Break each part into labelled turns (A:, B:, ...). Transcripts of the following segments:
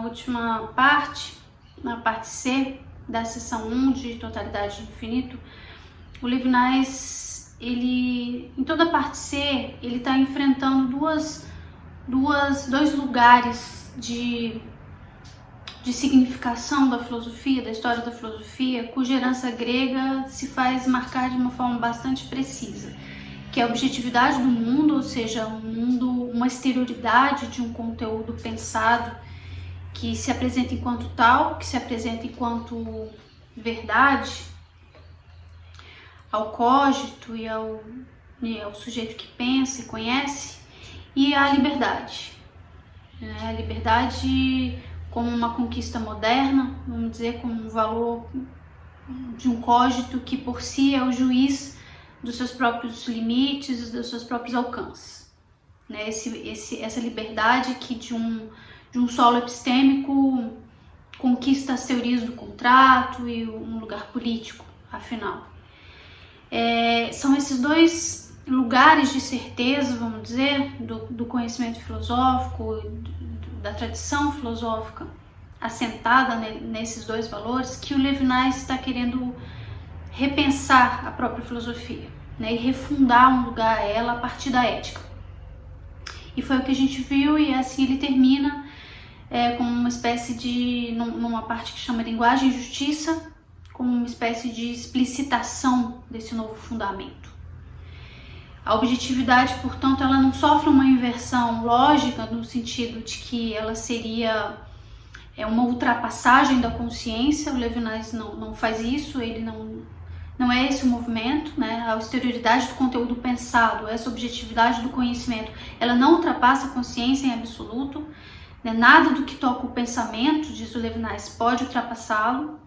A: última parte, na parte C da seção 1 de Totalidade do Infinito, o Levinas, em toda a parte C, ele está enfrentando dois lugares de significação da filosofia, da história da filosofia, cuja herança grega se faz marcar de uma forma bastante precisa, que é a objetividade do mundo, ou seja, uma exterioridade de um conteúdo pensado que se apresenta enquanto tal, que se apresenta enquanto verdade ao cogito e ao sujeito que pensa e conhece, e a liberdade. A liberdade como uma conquista moderna, vamos dizer, como um valor de um cogito que por si é o juiz dos seus próprios limites, dos seus próprios alcances. Essa liberdade que de um solo epistêmico conquista as teorias do contrato e um lugar político, afinal. São esses dois lugares de certeza, vamos dizer, do conhecimento filosófico, da tradição filosófica assentada nesses dois valores, que o Levinas está querendo repensar a própria filosofia, e refundar um lugar a ela a partir da ética. E foi o que a gente viu, e assim ele termina com uma espécie de, numa parte que chama Linguagem e Justiça, como uma espécie de explicitação desse novo fundamento. A objetividade, portanto, ela não sofre uma inversão lógica no sentido de que ela seria uma ultrapassagem da consciência. O Levinas não faz isso, ele não é esse o movimento, A exterioridade do conteúdo pensado, essa objetividade do conhecimento, ela não ultrapassa a consciência em absoluto, Nada do que toca o pensamento, diz o Levinas, pode ultrapassá-lo.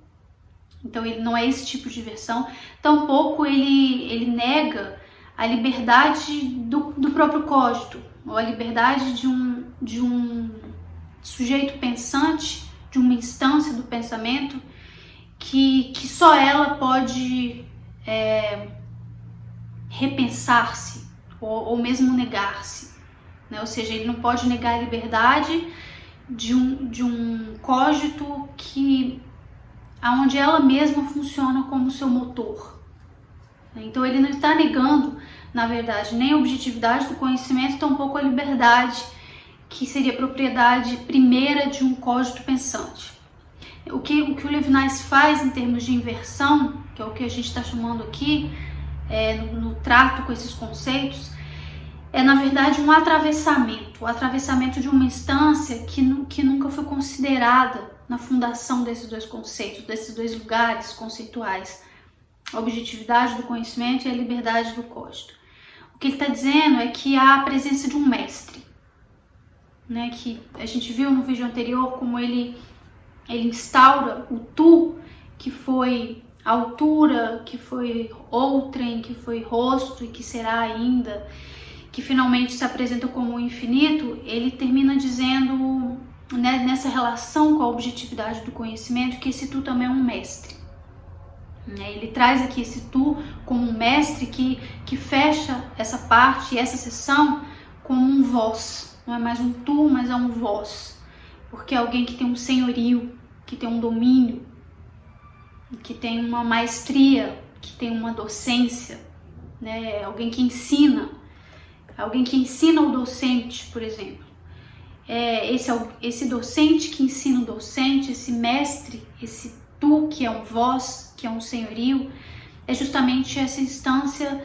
A: Então ele não é esse tipo de versão. Tampouco ele nega a liberdade do próprio cogito, ou a liberdade de um sujeito pensante, de uma instância do pensamento, que só ela pode repensar-se, ou mesmo negar-se. Ou seja, ele não pode negar a liberdade de um cogito onde ela mesma funciona como seu motor. Então ele não está negando, na verdade, nem a objetividade do conhecimento, tampouco a liberdade, que seria a propriedade primeira de um cogito pensante. O que o Levinas faz em termos de inversão, que é o que a gente está chamando aqui, no trato com esses conceitos, na verdade um atravessamento, o atravessamento de uma instância que nunca foi considerada na fundação desses dois conceitos, desses dois lugares conceituais, a objetividade do conhecimento e a liberdade do cogito. O que ele está dizendo é que há a presença de um mestre, que a gente viu no vídeo anterior como ele instaura o tu, que foi altura, que foi outrem, que foi rosto e que será ainda, que finalmente se apresenta como o infinito. Ele termina dizendo, nessa relação com a objetividade do conhecimento, que esse tu também é um mestre. Ele traz aqui esse tu como um mestre que fecha essa parte, essa sessão, como um vós. Não é mais um tu, mas é um vós. Porque é alguém que tem um senhorio, que tem um domínio, que tem uma maestria, que tem uma docência, alguém que ensina. Alguém que ensina o docente, por exemplo. Esse docente que ensina o docente, esse mestre, esse tu que é um vós, que é um senhorio, é justamente essa instância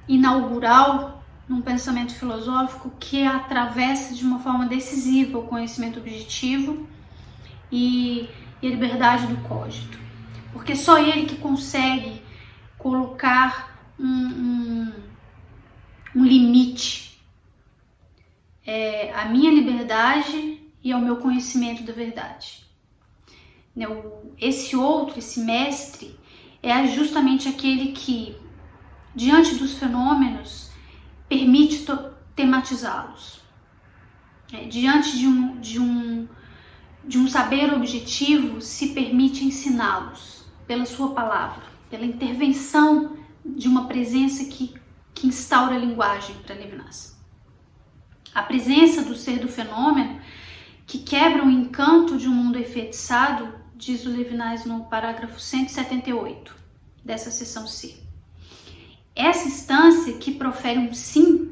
A: inaugural num pensamento filosófico que atravessa de uma forma decisiva o conhecimento objetivo e a liberdade do cogito. Porque só ele que consegue colocar um limite à minha liberdade e ao meu conhecimento da verdade. Esse outro, esse mestre, é justamente aquele que, diante dos fenômenos, permite tematizá-los. Diante de um saber objetivo, se permite ensiná-los pela sua palavra, pela intervenção de uma presença que instaura a linguagem para Levinas. A presença do ser do fenômeno que quebra o encanto de um mundo enfeitiçado, diz o Levinas no parágrafo 178 dessa seção C. Essa instância que profere um sim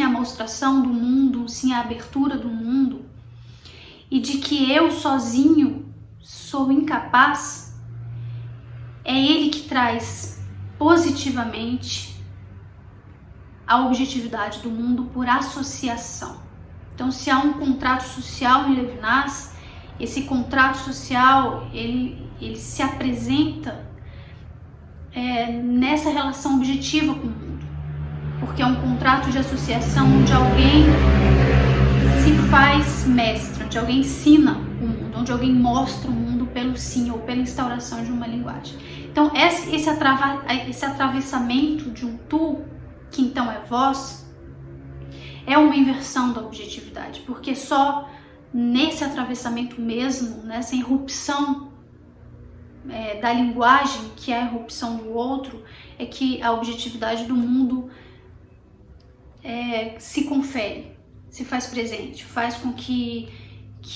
A: à mostração do mundo, um sim à abertura do mundo, e de que eu sozinho sou incapaz, é ele que traz positivamente a objetividade do mundo por associação. Então, se há um contrato social em Levinas, esse contrato social ele se apresenta nessa relação objetiva com o mundo, porque é um contrato de associação onde alguém se faz mestre, onde alguém ensina o mundo, onde alguém mostra o mundo pelo sim ou pela instauração de uma linguagem. Então, esse atravessamento de um tu, que então é vós, é uma inversão da objetividade, porque só nesse atravessamento mesmo, nessa irrupção da linguagem, que é a irrupção do outro, é que a objetividade do mundo se confere, se faz presente, faz com que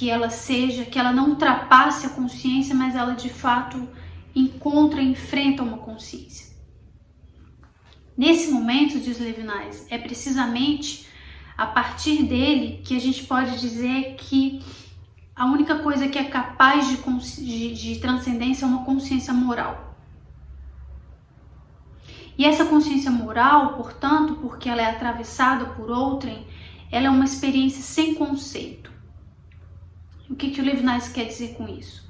A: ela não ultrapasse a consciência, mas ela de fato enfrenta uma consciência. Nesse momento, diz Levinas, é precisamente a partir dele que a gente pode dizer que a única coisa que é capaz de transcendência é uma consciência moral. E essa consciência moral, portanto, porque ela é atravessada por outrem, ela é uma experiência sem conceito. O que o Levinas quer dizer com isso?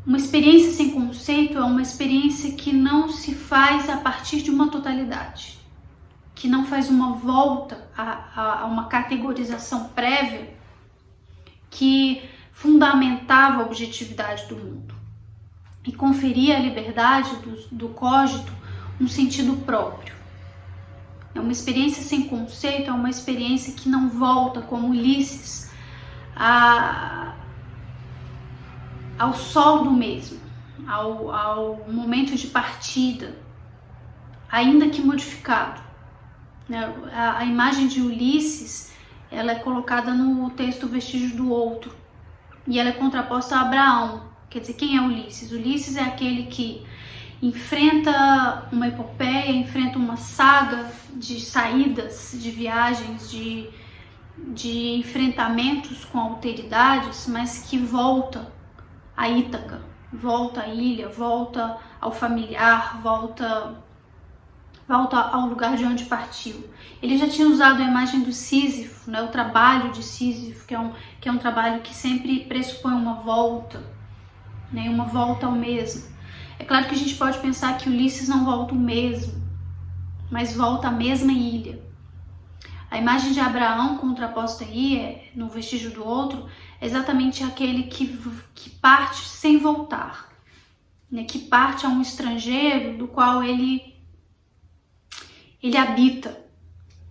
A: Uma experiência sem conceito é uma experiência que não se faz a partir de uma totalidade, que não faz uma volta a uma categorização prévia que fundamentava a objetividade do mundo e conferia à liberdade do cogito um sentido próprio. É uma experiência sem conceito, é uma experiência que não volta, como Ulisses, ao solo do mesmo, ao momento de partida, ainda que modificado. A imagem de Ulisses, ela é colocada no texto Vestígios do Outro, e ela é contraposta a Abraão. Quer dizer, quem é Ulisses? Ulisses é aquele que enfrenta uma epopeia, enfrenta uma saga de saídas, de viagens, de enfrentamentos com alteridades, mas que volta a Ítaca, volta à ilha, volta ao familiar, volta ao lugar de onde partiu. Ele já tinha usado a imagem do Sísifo, o trabalho de Sísifo, que é um trabalho que sempre pressupõe uma volta, uma volta ao mesmo. É claro que a gente pode pensar que Ulisses não volta o mesmo, mas volta à mesma ilha. A imagem de Abraão contraposta aí, no Vestígio do Outro, é exatamente aquele que parte sem voltar, que parte a um estrangeiro do qual ele habita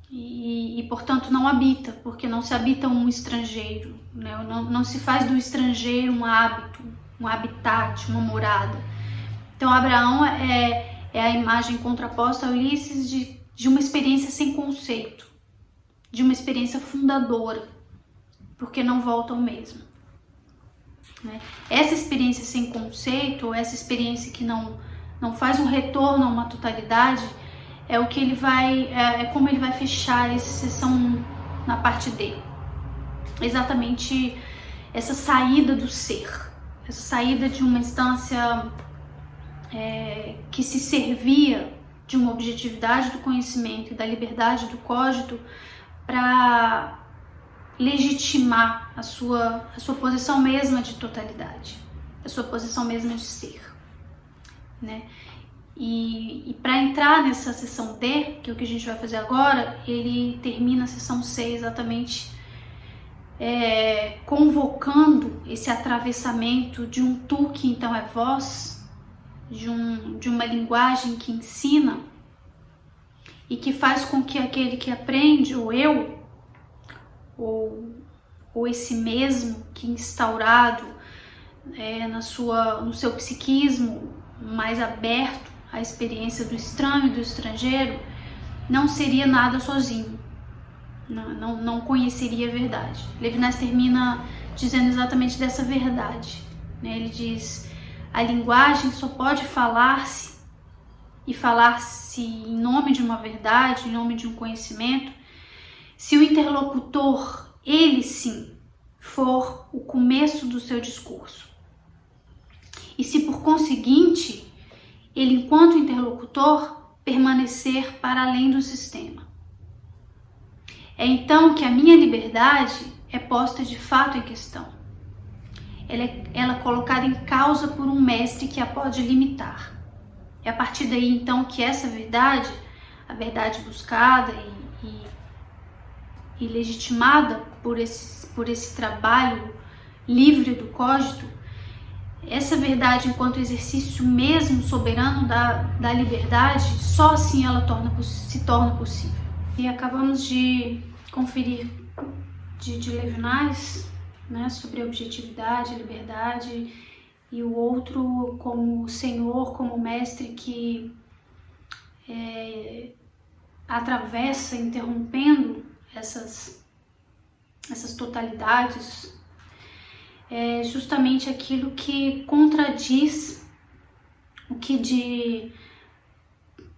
A: e portanto não habita, porque não se habita um estrangeiro, não se faz do estrangeiro um hábito, um habitat, uma morada. Então Abraão é a imagem contraposta a Ulisses de uma experiência sem conceito, de uma experiência fundadora, porque não volta ao mesmo. Essa experiência sem conceito, essa experiência que não faz um retorno a uma totalidade, é o que ele é como ele vai fechar essa sessão na parte D. Exatamente essa saída do ser, essa saída de uma instância que se servia de uma objetividade do conhecimento e da liberdade do cogito para legitimar a sua posição mesma de totalidade, a sua posição mesma de ser, E para entrar nessa seção D, que é o que a gente vai fazer agora, ele termina a seção C exatamente convocando esse atravessamento de um tu que então é voz, de uma linguagem que ensina e que faz com que aquele que aprende, o eu, ou esse mesmo que instaurado no seu psiquismo mais aberto à experiência do estranho e do estrangeiro, não seria nada sozinho. não conheceria a verdade. Levinas termina dizendo exatamente dessa verdade, né? Ele diz: a linguagem só pode falar-se e falar-se em nome de uma verdade, em nome de um conhecimento, se o interlocutor, ele sim, for o começo do seu discurso. E se por conseguinte, ele enquanto interlocutor permanecer para além do sistema. É então que a minha liberdade é posta de fato em questão. Ela é colocada em causa por um mestre que a pode limitar. É a partir daí então que essa verdade, a verdade buscada e legitimada por esse trabalho livre do cogito, essa verdade enquanto exercício mesmo soberano da liberdade, só assim ela se torna possível. E acabamos de conferir de Levinas, né, sobre a objetividade, a liberdade, e o outro como Senhor, como Mestre que atravessa, interrompendo essas totalidades, é justamente aquilo que contradiz o que de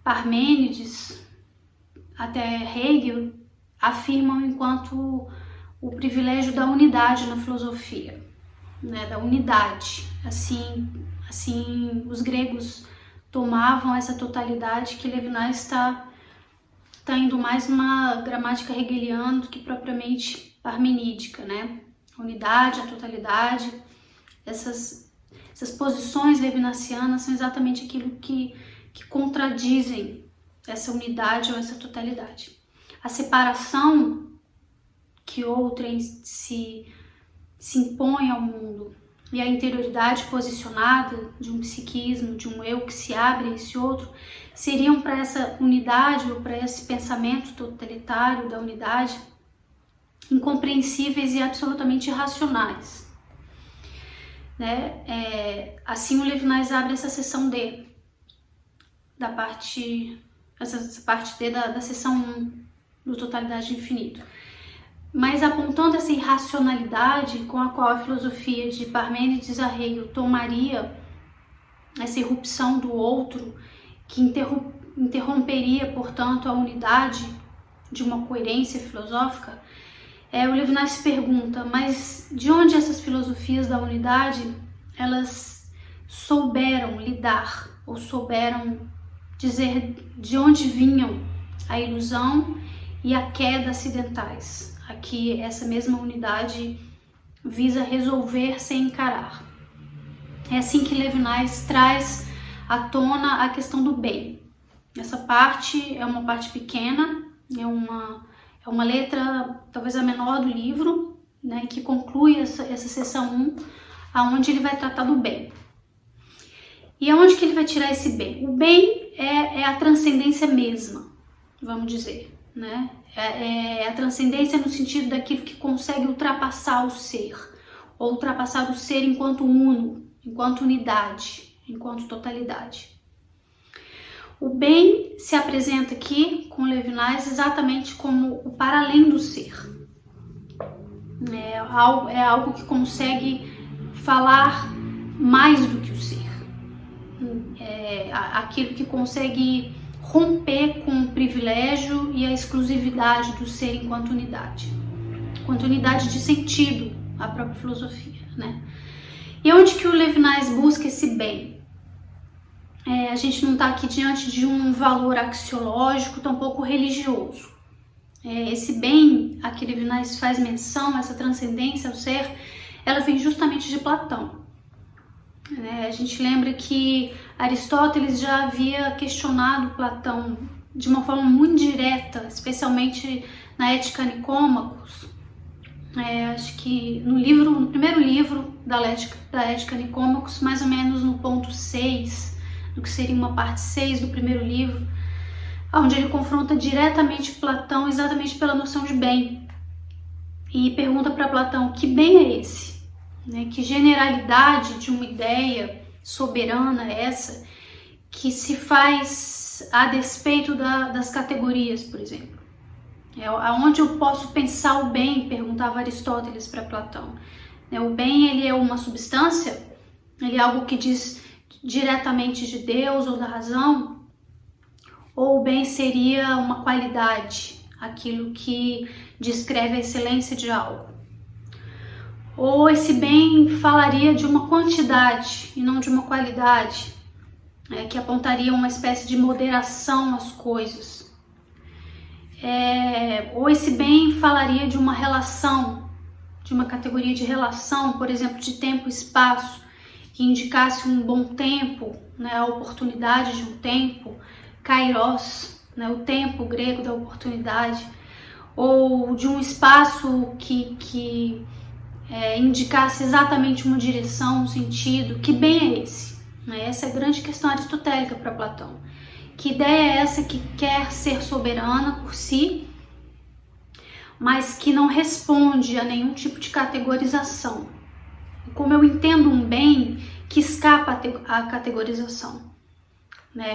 A: Parmênides até Hegel afirmam enquanto o privilégio da unidade na filosofia, né, da unidade. Assim os gregos tomavam essa totalidade que Levinas está indo mais numa gramática hegeliana do que propriamente parmenídica, né? A unidade, a totalidade, essas posições levinasianas são exatamente aquilo que contradizem essa unidade ou essa totalidade. A separação que outrem se impõe ao mundo e a interioridade posicionada de um psiquismo, de um eu que se abre a esse outro, seriam para essa unidade ou para esse pensamento totalitário da unidade incompreensíveis e absolutamente irracionais, né? Assim o Levinas abre essa seção D, essa parte D da seção 1 do Totalidade do Infinito, mas apontando essa irracionalidade com a qual a filosofia de Parmênides a Hegel tomaria essa irrupção do outro, que interromperia, portanto, a unidade de uma coerência filosófica. O Levinas se pergunta, mas de onde essas filosofias da unidade elas souberam lidar, ou souberam dizer de onde vinham a ilusão e a queda acidentais, a que essa mesma unidade visa resolver sem encarar. É assim que Levinas traz à tona a questão do bem. Essa parte é uma parte pequena, é uma letra, talvez a menor do livro, né, que conclui essa seção 1, aonde ele vai tratar do bem. E aonde que ele vai tirar esse bem? O bem é a transcendência mesma, vamos dizer, né? É a transcendência no sentido daquilo que consegue ultrapassar o ser, ou ultrapassar o ser enquanto uno, enquanto unidade, enquanto totalidade. O bem se apresenta aqui com Levinas exatamente como o para além do ser. É algo que consegue falar mais do que o ser. É aquilo que consegue romper com o privilégio e a exclusividade do ser enquanto unidade de sentido, a própria filosofia, né? E onde que o Levinas busca esse bem? A gente não está aqui diante de um valor axiológico, tampouco religioso. Esse bem a que Levinas faz menção, essa transcendência ao ser, ela vem justamente de Platão. A gente lembra que Aristóteles já havia questionado Platão de uma forma muito direta, especialmente na Ética Nicômacos. Acho que no primeiro livro da Ética Nicômacos, mais ou menos no ponto 6, do que seria uma parte 6 do primeiro livro, onde ele confronta diretamente Platão exatamente pela noção de bem. E pergunta para Platão, que bem é esse? Que generalidade de uma ideia soberana é essa que se faz a despeito das categorias, por exemplo? Aonde eu posso pensar o bem, perguntava Aristóteles para Platão. O bem, ele é uma substância, ele é algo que diz diretamente de Deus ou da razão, ou o bem seria uma qualidade, aquilo que descreve a excelência de algo. Ou esse bem falaria de uma quantidade e não de uma qualidade, que apontaria uma espécie de moderação às coisas. Ou esse bem falaria de uma relação, de uma categoria de relação, por exemplo, de tempo e espaço, que indicasse um bom tempo, a oportunidade de um tempo, kairos, o tempo grego da oportunidade, ou de um espaço que indicasse exatamente uma direção, um sentido. Que bem é esse? Essa é a grande questão aristotélica para Platão. Que ideia é essa que quer ser soberana por si, mas que não responde a nenhum tipo de categorização? Como eu entendo um bem que escapa à categorização?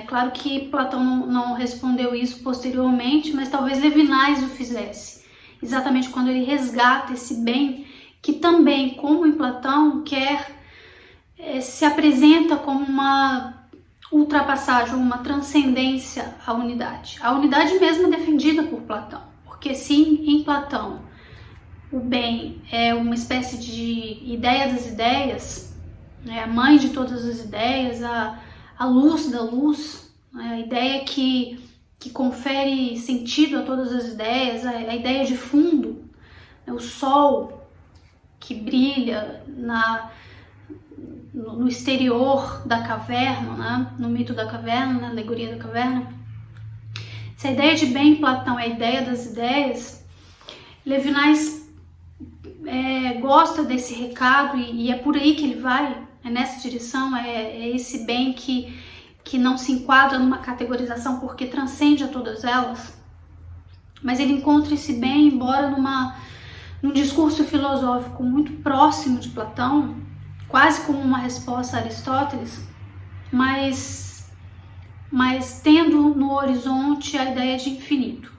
A: Claro que Platão não respondeu isso posteriormente, mas talvez Levinas o fizesse, exatamente quando ele resgata esse bem que também, como em Platão, se apresenta como uma ultrapassagem, uma transcendência à unidade. A unidade mesmo é defendida por Platão, porque sim, em Platão, o bem é uma espécie de ideia das ideias, a mãe de todas as ideias, a luz da luz, a ideia que confere sentido a todas as ideias, a ideia de fundo, o sol que brilha no exterior da caverna, no mito da caverna, na alegoria da caverna. Se a ideia de bem em Platão é a ideia das ideias, Levinas gosta desse recado e é por aí que ele vai, é nessa direção, é esse bem que não se enquadra numa categorização porque transcende a todas elas, mas ele encontra esse bem, embora num discurso filosófico muito próximo de Platão, quase como uma resposta a Aristóteles, mas tendo no horizonte a ideia de infinito.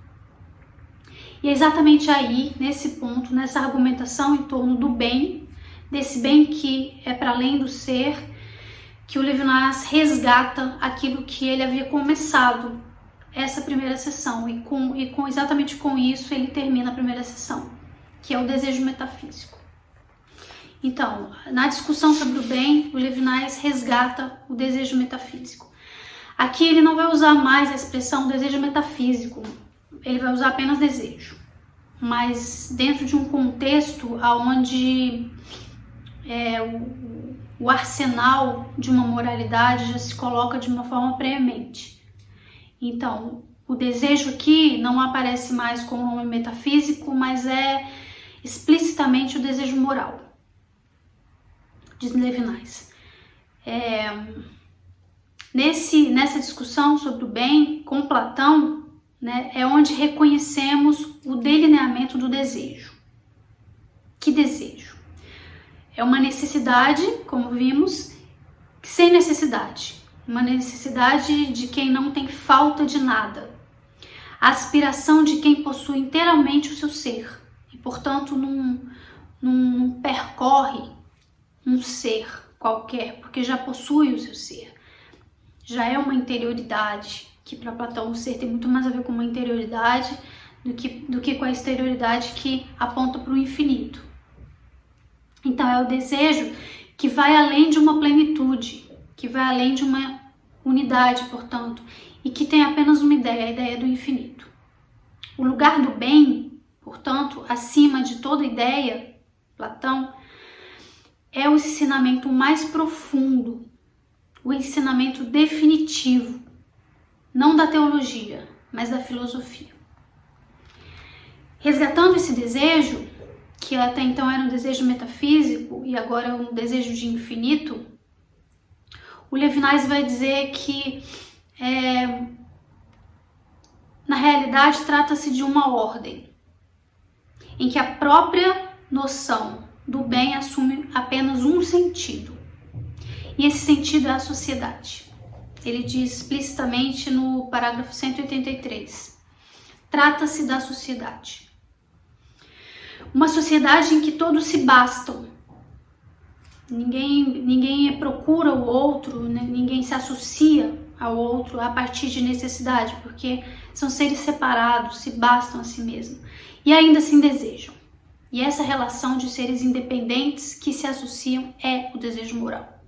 A: E é exatamente aí, nesse ponto, nessa argumentação em torno do bem, desse bem que é para além do ser, que o Levinas resgata aquilo que ele havia começado essa primeira sessão, e exatamente com isso ele termina a primeira sessão, que é o desejo metafísico. Então, na discussão sobre o bem, o Levinas resgata o desejo metafísico. Aqui ele não vai usar mais a expressão desejo metafísico, ele vai usar apenas desejo, mas dentro de um contexto onde o arsenal de uma moralidade já se coloca de uma forma preemente. Então, o desejo aqui não aparece mais como um metafísico, mas é explicitamente o desejo moral, diz Levinas. Nessa discussão sobre o bem com Platão, é onde reconhecemos o delineamento do desejo. Que desejo? É uma necessidade, como vimos, sem necessidade. Uma necessidade de quem não tem falta de nada. A aspiração de quem possui inteiramente o seu ser e, portanto, não percorre um ser qualquer, porque já possui o seu ser. Já é uma interioridade, que para Platão o ser tem muito mais a ver com uma interioridade do que com a exterioridade que aponta para o infinito. Então é o desejo que vai além de uma plenitude, que vai além de uma unidade, portanto, e que tem apenas uma ideia, a ideia do infinito. O lugar do bem, portanto, acima de toda ideia, Platão, é o ensinamento mais profundo, o ensinamento definitivo, não da teologia, mas da filosofia. Resgatando esse desejo, que até então era um desejo metafísico e agora é um desejo de infinito, o Levinas vai dizer que na realidade trata-se de uma ordem, em que a própria noção do bem assume apenas um sentido, e esse sentido é a sociedade. Ele diz explicitamente no parágrafo 183, Trata-se da sociedade. Uma sociedade em que todos se bastam. Ninguém procura o outro, ninguém se associa ao outro a partir de necessidade, porque são seres separados, se bastam a si mesmos e ainda assim desejam. E essa relação de seres independentes que se associam é o desejo moral.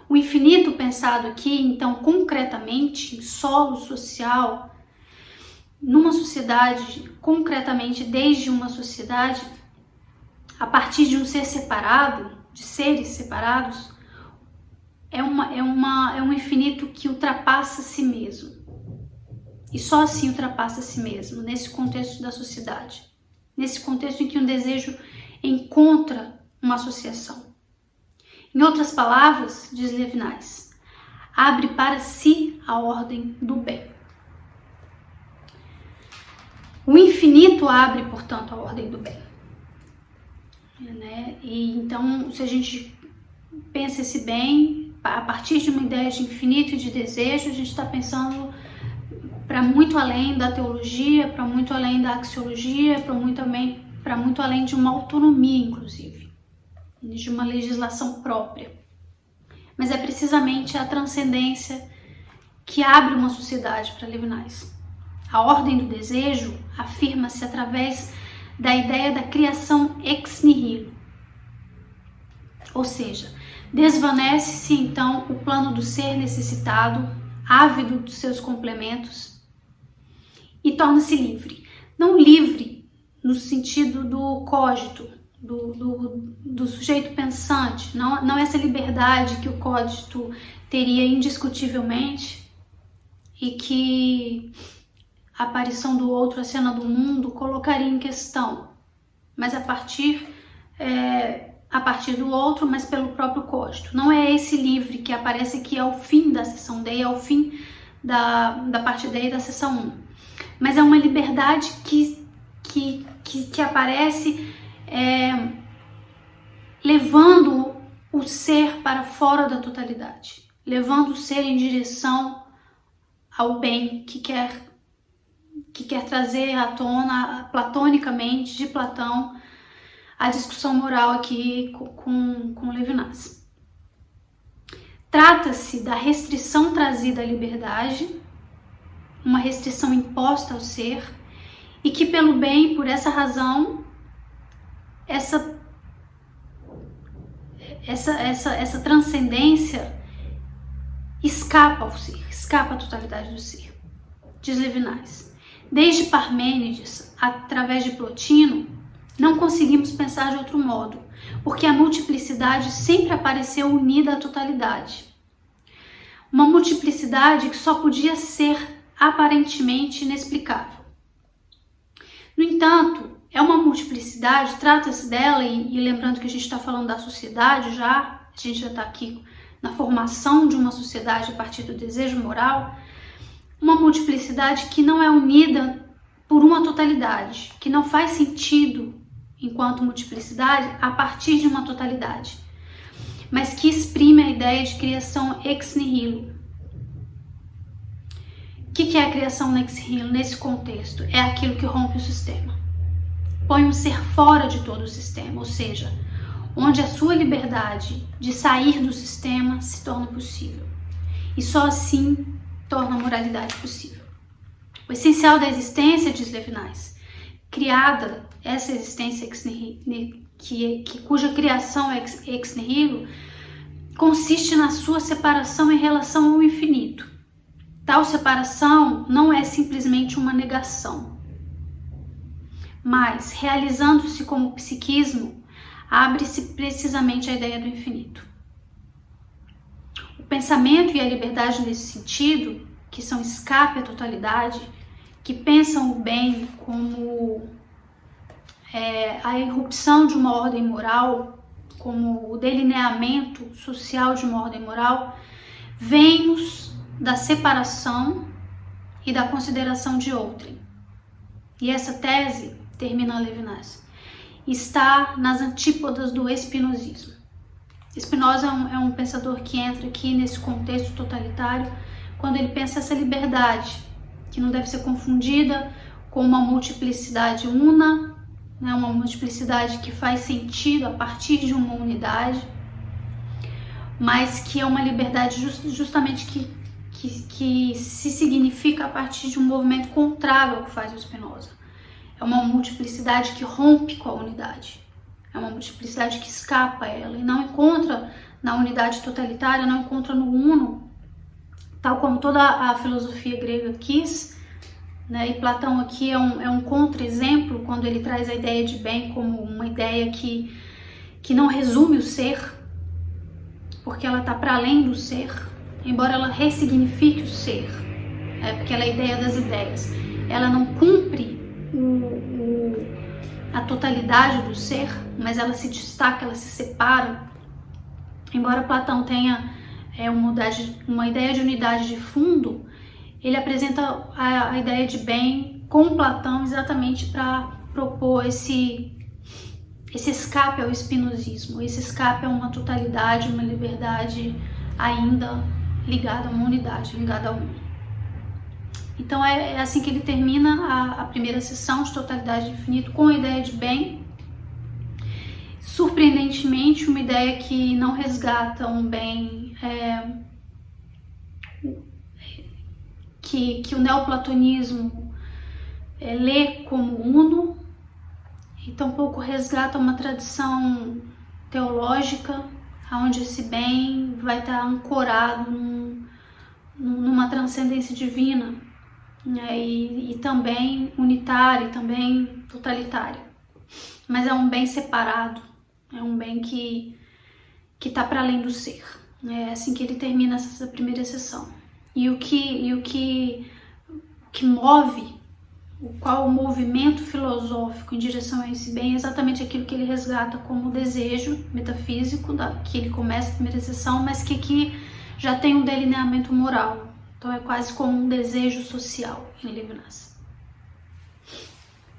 A: O infinito pensado aqui, então, concretamente, em solo social, numa sociedade, concretamente desde uma sociedade, a partir de um ser separado, de seres separados, é um infinito que ultrapassa a si mesmo. E só assim ultrapassa a si mesmo, nesse contexto da sociedade. Nesse contexto em que um desejo encontra uma associação. Em outras palavras, diz Levinas, abre para si a ordem do bem. O infinito abre, portanto, a ordem do bem. E então, se a gente pensa esse bem, a partir de uma ideia de infinito e de desejo, a gente está pensando para muito além da teologia, para muito além da axiologia, para muito além de uma autonomia, inclusive, de uma legislação própria. Mas é precisamente a transcendência que abre uma sociedade para Levinas. A ordem do desejo afirma-se através da ideia da criação ex nihilo. Ou seja, desvanece-se então o plano do ser necessitado, ávido dos seus complementos, e torna-se livre. Não livre no sentido do cogito, do sujeito pensante, não essa liberdade que o cogito teria indiscutivelmente e que a aparição do outro, a cena do mundo, colocaria em questão, mas a partir do outro, mas pelo próprio cogito. Não é esse livre que aparece aqui ao fim da seção D, ao fim da parte D da seção 1, mas é uma liberdade que aparece levando o ser para fora da totalidade, levando o ser em direção ao bem que quer trazer à tona, platonicamente, de Platão, a discussão moral aqui com Levinas. Trata-se da restrição trazida à liberdade, uma restrição imposta ao ser, e que pelo bem, por essa razão, essa transcendência escapa ao ser, escapa à totalidade do ser. Diz Levinas, desde Parmênides, através de Plotino, não conseguimos pensar de outro modo, porque a multiplicidade sempre apareceu unida à totalidade. Uma multiplicidade que só podia ser aparentemente inexplicável. No entanto, é uma multiplicidade, trata-se dela, e lembrando que a gente está falando da sociedade a gente já está aqui na formação de uma sociedade a partir do desejo moral, uma multiplicidade que não é unida por uma totalidade, que não faz sentido enquanto multiplicidade a partir de uma totalidade, mas que exprime a ideia de criação ex nihilo. O que é a criação ex nihilo nesse contexto? É aquilo que rompe o sistema. Põe um ser fora de todo o sistema, ou seja, onde a sua liberdade de sair do sistema se torna possível. E só assim torna a moralidade possível. O essencial da existência, diz Levinas, criada, essa existência ex nihilo, cuja criação é ex nihilo, consiste na sua separação em relação ao infinito. Tal separação não é simplesmente uma negação, mas, realizando-se como psiquismo, abre-se precisamente a ideia do infinito. O pensamento e a liberdade nesse sentido, que são escape à totalidade, que pensam o bem como a irrupção de uma ordem moral, como o delineamento social de uma ordem moral, vem-nos da separação e da consideração de outrem. E essa tese, termina Levinas, está nas antípodas do espinosismo. Spinoza é um pensador que entra aqui nesse contexto totalitário quando ele pensa essa liberdade que não deve ser confundida com uma multiplicidade una, né, uma multiplicidade que faz sentido a partir de uma unidade, mas que é uma liberdade justamente que se significa a partir de um movimento contrário ao que faz o Spinoza. É uma multiplicidade que rompe com a unidade, é uma multiplicidade que escapa a ela e não encontra na unidade totalitária, não encontra no uno, tal como toda a filosofia grega quis, né? E Platão aqui é um contra-exemplo quando ele traz a ideia de bem como uma ideia que não resume o ser, porque ela está para além do ser, embora ela ressignifique o ser, porque ela é a ideia das ideias. Ela não cumpre a totalidade do ser, mas ela se destaca, ela se separa. Embora Platão tenha uma ideia de unidade de fundo, ele apresenta a ideia de bem com Platão exatamente para propor esse escape ao espinosismo, esse escape a uma totalidade, uma liberdade ainda ligada a uma unidade, ligada a um. Então é assim que ele termina a primeira sessão de Totalidade e Infinito, com a ideia de bem. Surpreendentemente, uma ideia que não resgata um bem que o neoplatonismo lê como uno, e tampouco resgata uma tradição teológica onde esse bem vai estar ancorado numa transcendência divina, né, e também unitária, e também totalitária. Mas é um bem separado, é um bem que está para além do ser. É assim que ele termina essa primeira sessão. E o que move, qual o movimento filosófico em direção a esse bem, é exatamente aquilo que ele resgata como desejo metafísico, que ele começa a primeira sessão, mas que aqui já tem um delineamento moral. Então é quase como um desejo social em Levinas.